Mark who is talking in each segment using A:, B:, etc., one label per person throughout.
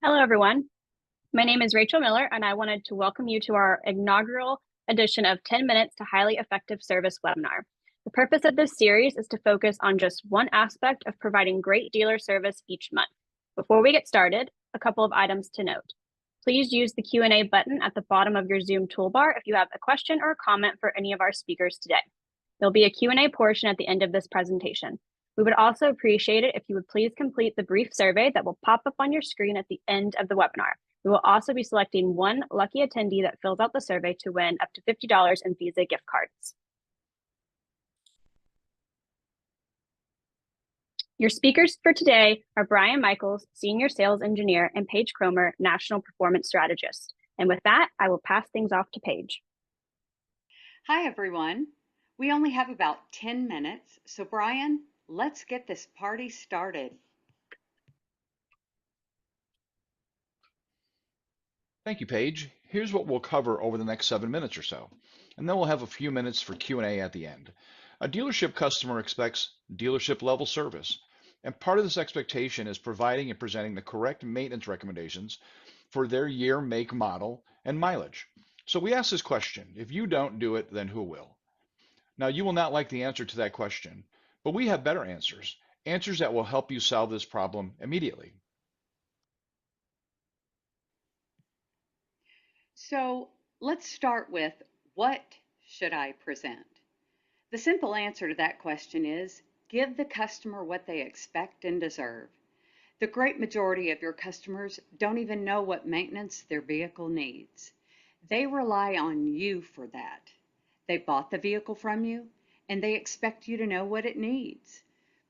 A: Hello, everyone. My name is Rachel Miller, and I wanted to welcome you to our inaugural edition of 10 Minutes to Highly Effective Service webinar. The purpose of this series is to focus on just one aspect of providing great dealer service each month. Before we get started, a couple of items to note. Please use the Q&A button at the bottom of your Zoom toolbar if you have a question or a comment for any of our speakers today. There'll be a Q&A portion at the end of this presentation. We would also appreciate it if you would please complete the brief survey that will pop up on your screen at the end of the webinar. We will also be selecting one lucky attendee that fills out the survey to win up to $50 in Visa gift cards. Your speakers for today are Brian Michaels, Senior Sales Engineer, and Paige Cromer, National Performance Strategist. And with that, I will pass things off to Paige.
B: Hi, everyone. We only have about 10 minutes, so Brian, let's get this party started.
C: Thank you, Paige. Here's what we'll cover over the next 7 minutes or so, and then we'll have a few minutes for Q&A at the end. A dealership customer expects dealership-level service, and part of this expectation is providing and presenting the correct maintenance recommendations for their year, make, model, and mileage. So we ask this question: if you don't do it, then who will? Now, you will not like the answer to that question, but we have better answers that will help you solve this problem immediately.
B: So let's start with, what should I present? The simple answer to that question is, give the customer what they expect and deserve. The great majority of your customers don't even know what maintenance their vehicle needs. They rely on you for that. They bought the vehicle from you, and they expect you to know what it needs.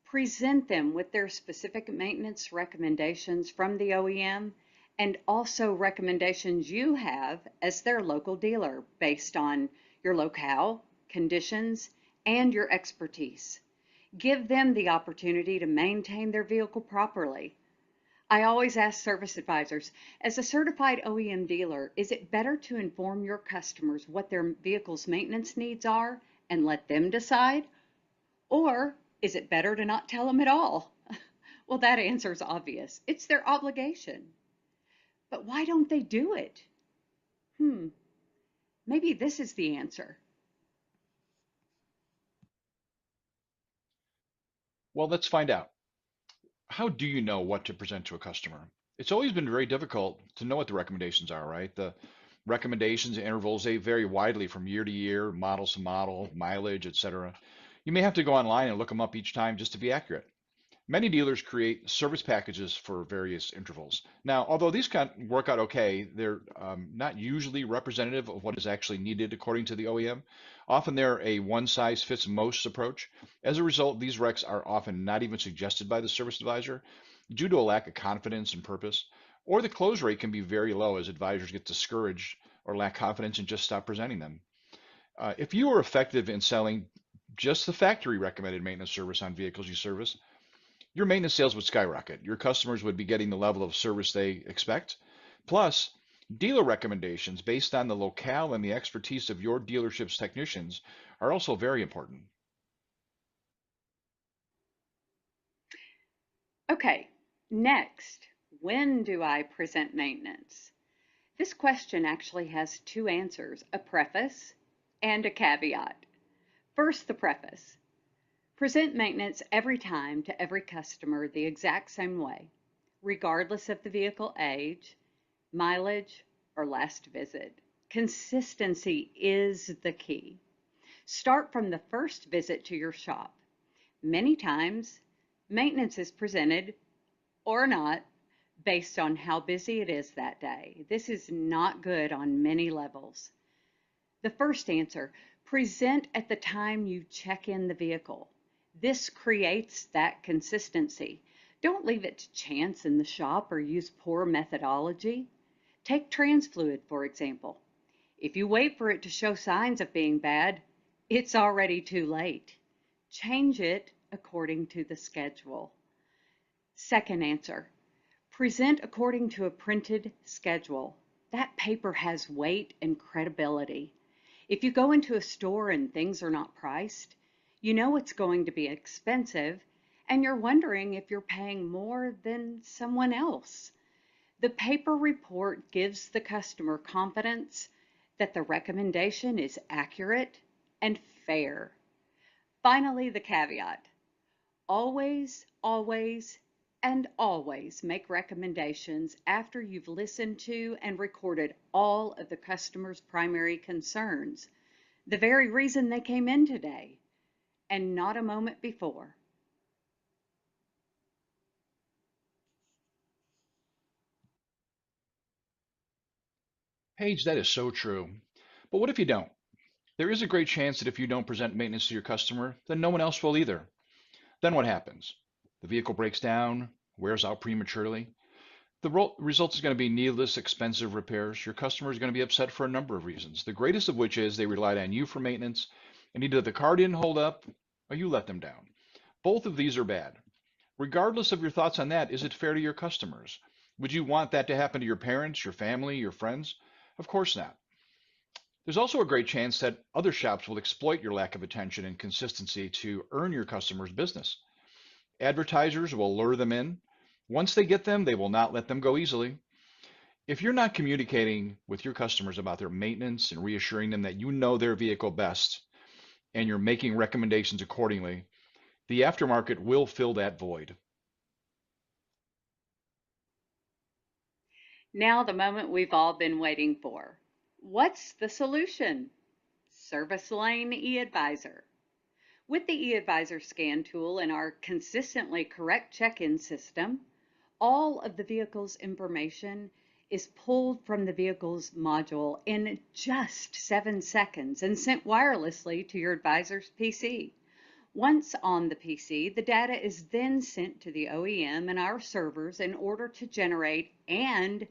B: Present them with their specific maintenance recommendations from the OEM, and also recommendations you have as their local dealer based on your locale, conditions, and your expertise. Give them the opportunity to maintain their vehicle properly. I always ask service advisors, as a certified OEM dealer, is it better to inform your customers what their vehicle's maintenance needs are and let them decide? Or is it better to not tell them at all? Well, that answer is obvious. It's their obligation. But why don't they do it? Maybe this is the answer.
C: Well, let's find out. How do you know what to present to a customer? It's always been very difficult to know what the recommendations are, right? The recommendations intervals, they vary widely from year to year, models to model, mileage, etc. You may have to go online and look them up each time just to be accurate. Many dealers create service packages for various intervals. Now, although these can work out okay, they're not usually representative of what is actually needed according to the OEM. Often they're a one-size-fits-most approach. As a result, these recs are often not even suggested by the service advisor due to a lack of confidence and purpose, or the close rate can be very low as advisors get discouraged or lack confidence and just stop presenting them. If you are effective in selling just the factory recommended maintenance service on vehicles you service, your maintenance sales would skyrocket. Your customers would be getting the level of service they expect. Plus, dealer recommendations based on the locale and the expertise of your dealership's technicians are also very important.
B: Okay, next, when do I present maintenance? This question actually has two answers, a preface and a caveat. First, the preface. Present maintenance every time to every customer the exact same way, regardless of the vehicle age, mileage, or last visit. Consistency is the key. Start from the first visit to your shop. Many times, maintenance is presented or not based on how busy it is that day. This is not good on many levels. The first answer, present at the time you check in the vehicle. This creates that consistency. Don't leave it to chance in the shop or use poor methodology. Take trans fluid, for example. If you wait for it to show signs of being bad, it's already too late. Change it according to the schedule. Second answer, present according to a printed schedule. That paper has weight and credibility. If you go into a store and things are not priced, you know it's going to be expensive, and you're wondering if you're paying more than someone else. The paper report gives the customer confidence that the recommendation is accurate and fair. Finally, the caveat: always, always, and always make recommendations after you've listened to and recorded all of the customer's primary concerns, the very reason they came in today, and not a moment before.
C: Paige, that is so true. But what if you don't? There is a great chance that if you don't present maintenance to your customer, then no one else will either. Then what happens? The vehicle breaks down, wears out prematurely. The result is going to be needless, expensive repairs. Your customer is going to be upset for a number of reasons, the greatest of which is they relied on you for maintenance, and either the car didn't hold up or you let them down. Both of these are bad. Regardless of your thoughts on that, is it fair to your customers? Would you want that to happen to your parents, your family, your friends? Of course not. There's also a great chance that other shops will exploit your lack of attention and consistency to earn your customers' business. Advertisers will lure them in. Once they get them, they will not let them go easily. If you're not communicating with your customers about their maintenance and reassuring them that you know their vehicle best and you're making recommendations accordingly, the aftermarket will fill that void.
B: Now, the moment we've all been waiting for. What's the solution? Service Lane eAdvisor. With the eAdvisor scan tool and our consistently correct check-in system, all of the vehicle's information is pulled from the vehicle's module in just 7 seconds and sent wirelessly to your advisor's PC. Once on the PC, the data is then sent to the OEM and our servers in order to generate and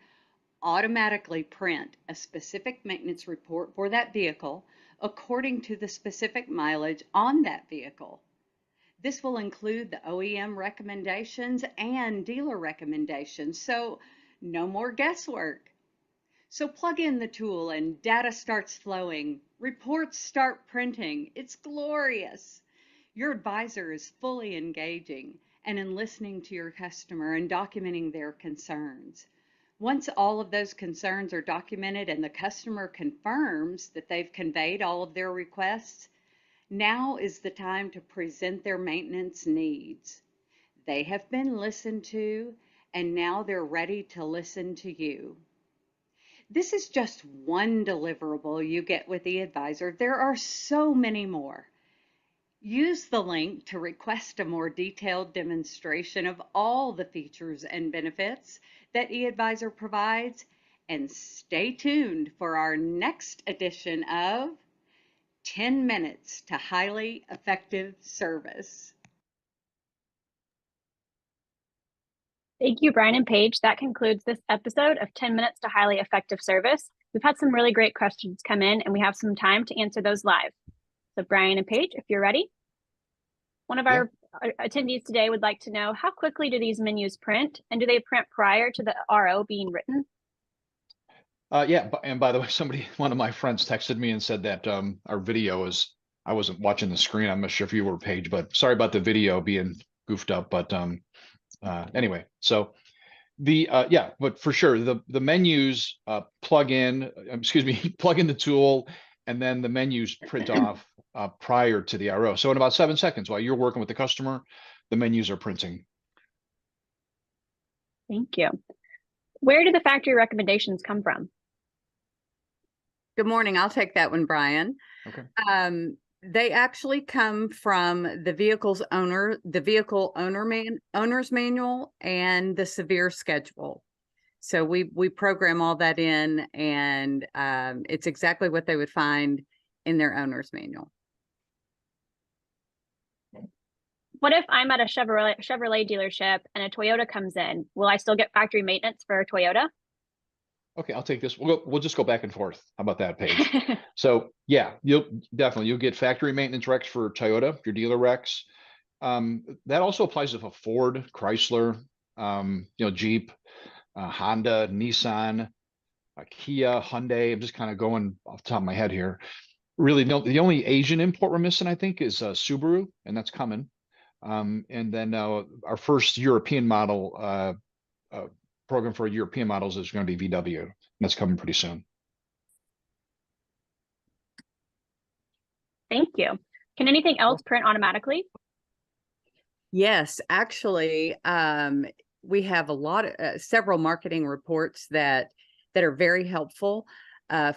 B: automatically print a specific maintenance report for that vehicle according to the specific mileage on that vehicle. This will include the OEM recommendations and dealer recommendations, so no more guesswork. So plug in the tool and data starts flowing. Reports start printing. It's glorious. Your advisor is fully engaging and in listening to your customer and documenting their concerns. Once all of those concerns are documented and the customer confirms that they've conveyed all of their requests, now is the time to present their maintenance needs. They have been listened to, and now they're ready to listen to you. This is just one deliverable you get with eAdvisor. There are so many more. Use the link to request a more detailed demonstration of all the features and benefits that eAdvisor provides, and stay tuned for our next edition of 10 Minutes to Highly Effective Service.
A: Thank you, Brian and Paige. That concludes this episode of 10 Minutes to Highly Effective Service. We've had some really great questions come in, and we have some time to answer those live. So Brian and Paige, if you're ready. One of our attendees today would like to know, how quickly do these menus print, and do they print prior to the RO being written?
C: Yeah, and by the way, one of my friends texted me and said that our video is, I wasn't watching the screen. I'm not sure if you were, Paige, but sorry about the video being goofed up. But anyway, so but for sure, the menus plug in the tool, and then the menus print off prior to the RO. So in about 7 seconds, while you're working with the customer, the menus are printing.
A: Thank you. Where do the factory recommendations come from?
B: Good morning. I'll take that one, Brian.
C: Okay.
B: They actually come from the vehicle owner's manual and the severe schedule. So we program all that in, and it's exactly what they would find in their owner's manual.
A: What if I'm at a Chevrolet dealership and a Toyota comes in? Will I still get factory maintenance for a Toyota?
C: Okay, I'll take this. We'll just go back and forth. How about that, Paige? So yeah, you'll get factory maintenance recs for Toyota, your dealer recs. That also applies if a Ford, Chrysler, Jeep, Honda, Nissan, Kia, Hyundai. I'm just kind of going off the top of my head here. Really, the only Asian import we're missing, I think, is Subaru, and that's coming. And then our first European model, program for European models is going to be VW. And that's coming pretty soon.
A: Thank you. Can anything else print automatically?
B: Yes, actually, we have a lot of several marketing reports that are very helpful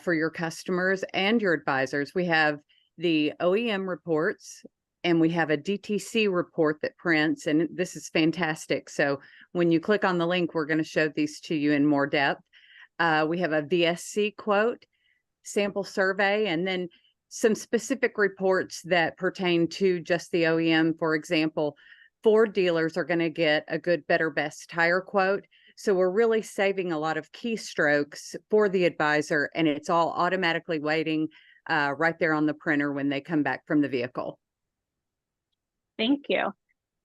B: for your customers and your advisors. We have the OEM reports, and we have a DTC report that prints, and this is fantastic. So when you click on the link, we're going to show these to you in more depth. We have a VSC quote, sample survey, and then some specific reports that pertain to just the OEM. For example, Ford dealers are going to get a good, better, best tire quote. So we're really saving a lot of keystrokes for the advisor, and it's all automatically waiting right there on the printer when they come back from the vehicle.
A: Thank you.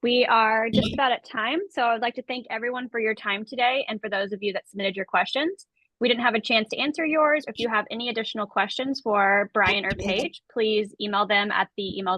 A: We are just about at time, so I would like to thank everyone for your time today and for those of you that submitted your questions. We didn't have a chance to answer yours. If you have any additional questions for Brian or Paige, please email them at the email